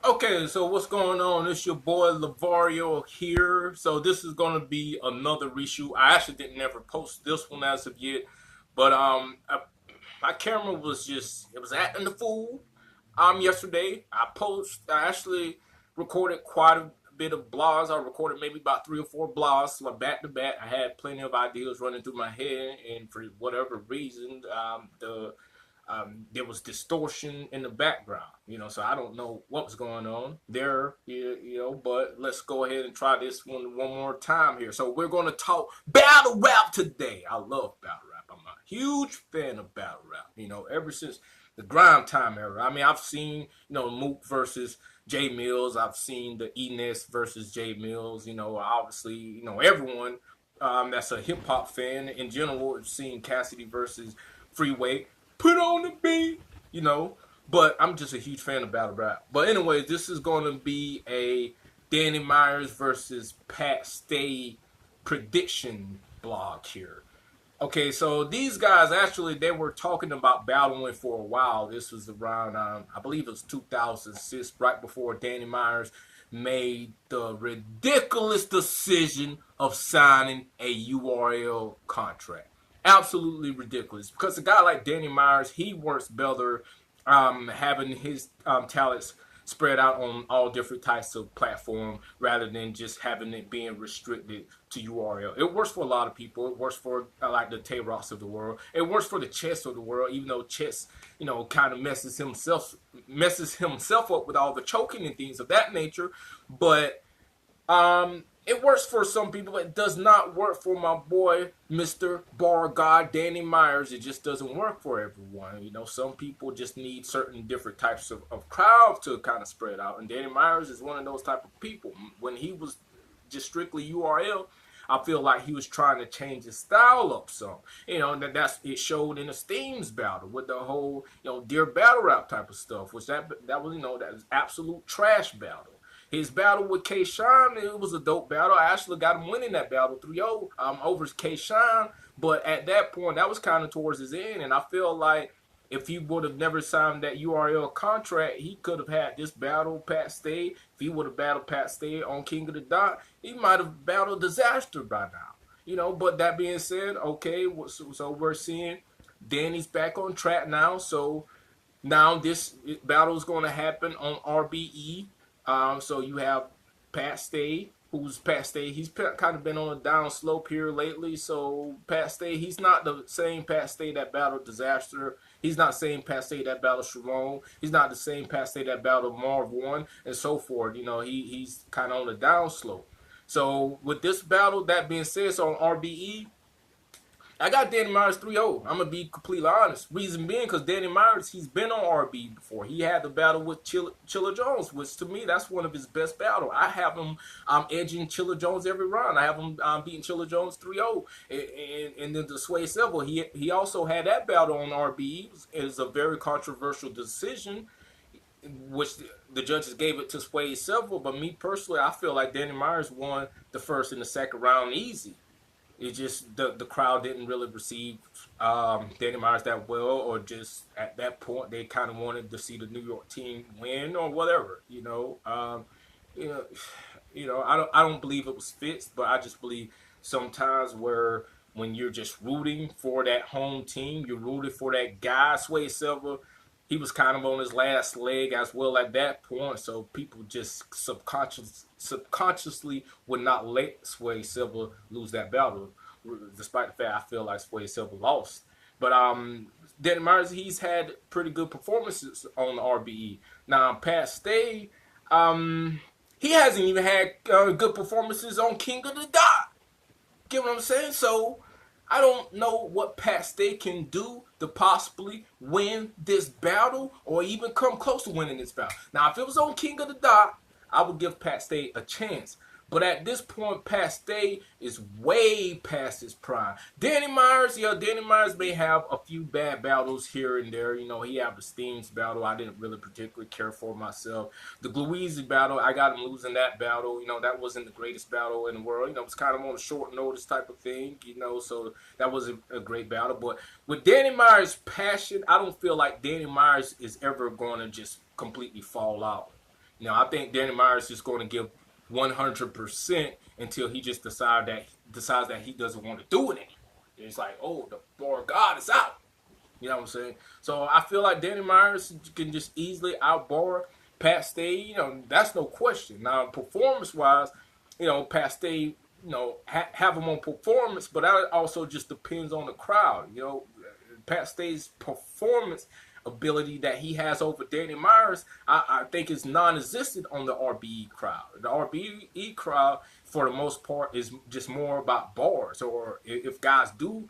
Okay, so what's going on? It's your boy Lavario here. So this is gonna be another reshoot. I actually didn't ever post this one as of yet, but my camera was just it was acting the fool. Yesterday I actually recorded quite a bit of blogs. I recorded maybe about 3 or 4 blogs, like back to back. I had plenty of ideas running through my head, and for whatever reason, there was distortion in the background, so I don't know what was going on there, but let's go ahead and try this one more time here. So we're going to talk battle rap today. I love battle rap. I'm a huge fan of battle rap, ever since the grind time era. I mean, I've seen, Mook versus Jay Mills. I've seen the Enes versus Jay Mills. Obviously, everyone that's a hip hop fan in general has seen Cassidy versus Freeway. Put on the beat, you know. But I'm just a huge fan of battle rap. But anyway, this is going to be a Danny Myers versus Pat Stay prediction blog here. Okay, so these guys actually they were talking about battling for a while. This was around I believe it was 2006, right before Danny Myers made the ridiculous decision of signing a URL contract. Absolutely ridiculous because a guy like Danny Myers, he works better having his talents spread out on all different types of platform rather than just having it being restricted to URL. It works for a lot of people. It works for like the Tay Rocks of the world. It works for the Chess of the world, even though Chess, kind of messes himself up with all the choking and things of that nature. But it works for some people. It does not work for my boy, Mr. Bar God Danny Myers. It just doesn't work for everyone. Some people just need certain different types of crowds to kind of spread out. And Danny Myers is one of those type of people. When he was just strictly URL, I feel like he was trying to change his style up some. That's it showed in the Steams battle with the whole, Dear Battle Rap type of stuff, which that was, that was absolute trash battle. His battle with K Shine, it was a dope battle. I actually got him winning that battle 3-0 over K Shine. But at that point, that was kind of towards his end. And I feel like if he would have never signed that URL contract, he could have had this battle, Pat Stay. If he would have battled Pat Stay on King of the Dot, he might have battled Disaster by now. But that being said, okay, so we're seeing Danny's back on track now. So now this battle is going to happen on RBE. So you have Pat Stay, who's Pat Stay. He's kind of been on a down slope here lately. So Pat Stay, he's not the same Pat Stay that battled Disaster. He's not the same Pat Stay that battled Sharon. He's not the same Pat Stay that battled Marv One and so forth. He's kind of on the down slope. So with this battle, that being said, so on RBE, I got Danny Myers 3-0. I'm going to be completely honest. Reason being because Danny Myers, he's been on RB before. He had the battle with Chilla Jones, which to me, that's one of his best battles. I have him edging Chilla Jones every round. I have him beating Chilla Jones 3-0. And then the Sway Silver, he also had that battle on RB. It was a very controversial decision, which the judges gave it to Sway Silver. But me personally, I feel like Danny Myers won the first and the second round easy. It just the crowd didn't really receive Danny Myers that well, or just at that point they kind of wanted to see the New York team win or whatever. You know, I don't believe it was fixed, but I just believe sometimes where when you're just rooting for that home team, you're rooting for that guy, Sway Silver. He was kind of on his last leg as well at that point, so people just subconsciously would not let Sway Silver lose that battle, despite the fact I feel like Sway Silver lost. But Danny Myers, he's had pretty good performances on the RBE. Now Pat Stay, he hasn't even had good performances on King of the Dot. Get what I'm saying? So I don't know what Pat Stay can do to possibly win this battle or even come close to winning this battle. Now, if it was on King of the Dot, I would give Pat Stay a chance. But at this point, Pat Stay is way past his prime. Danny Myers, Danny Myers may have a few bad battles here and there. He had the Steams battle I didn't really particularly care for myself. The Gluezy battle, I got him losing that battle. That wasn't the greatest battle in the world. It was kind of on a short notice type of thing, so that was a great battle. But with Danny Myers' passion, I don't feel like Danny Myers is ever going to just completely fall out. Now, I think Danny Myers is going to give 100% until he just decides that he doesn't want to do it anymore. It's like, oh, the Bar of God is out. You know what I'm saying? So I feel like Danny Myers can just easily outbar Pat Stay. You know, that's no question. Now, performance wise, you know, Pat Stay, have him on performance, but that also just depends on the crowd. You know, Pat Stay's performance ability that he has over Danny Myers, I think is non-existent on the RBE crowd. The RBE crowd, for the most part, is just more about bars, or if guys do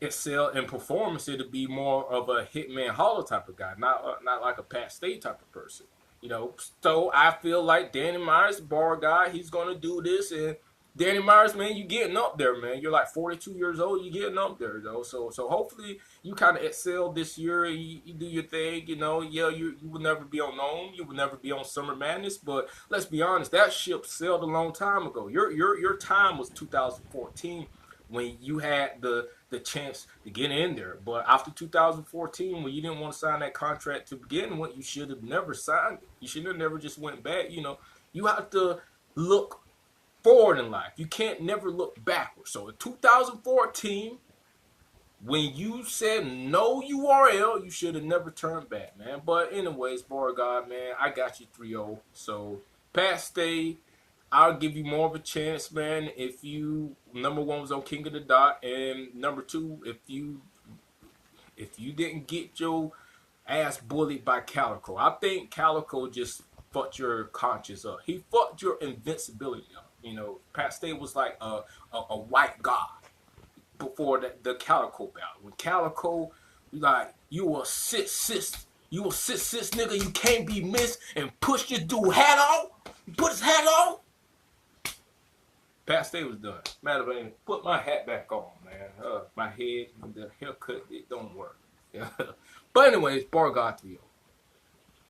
excel in performance, it'll be more of a Hitman Holler type of guy, not like a Pat Stay type of person. You know, so I feel like Danny Myers, bar guy, he's gonna do this. And Danny Myers, man, you getting up there, man. You're like 42 years old, you getting up there, though. So hopefully you kind of excel this year. You do your thing, you know. Yeah, you will never be on Gnome, you will never be on Summer Madness. But let's be honest, that ship sailed a long time ago. Your time was 2014 when you had the chance to get in there. But after 2014, when you didn't want to sign that contract to begin with, you should have never signed it. You should have never just went back. You know, you have to look forward in life. You can't never look backwards. So in 2014, when you said no URL, you should have never turned back, man. But anyways, Beauregard, man, I got you 3-0. So Pat Stay, I'll give you more of a chance, man, if you, number one, was on King of the Dot, and number two, if you didn't get your ass bullied by Calico. I think Calico just fucked your conscience up. He fucked your invincibility up. You know, Pat Stay was like a white god before the Calico battle. When Calico, like, you a sis, nigga, you can't be missed, and push your dude hat on, put his hat on. Pat Stay was done. Matter of fact, put my hat back on, man. My head, the haircut, it don't work. But anyways, Bar God 3-0.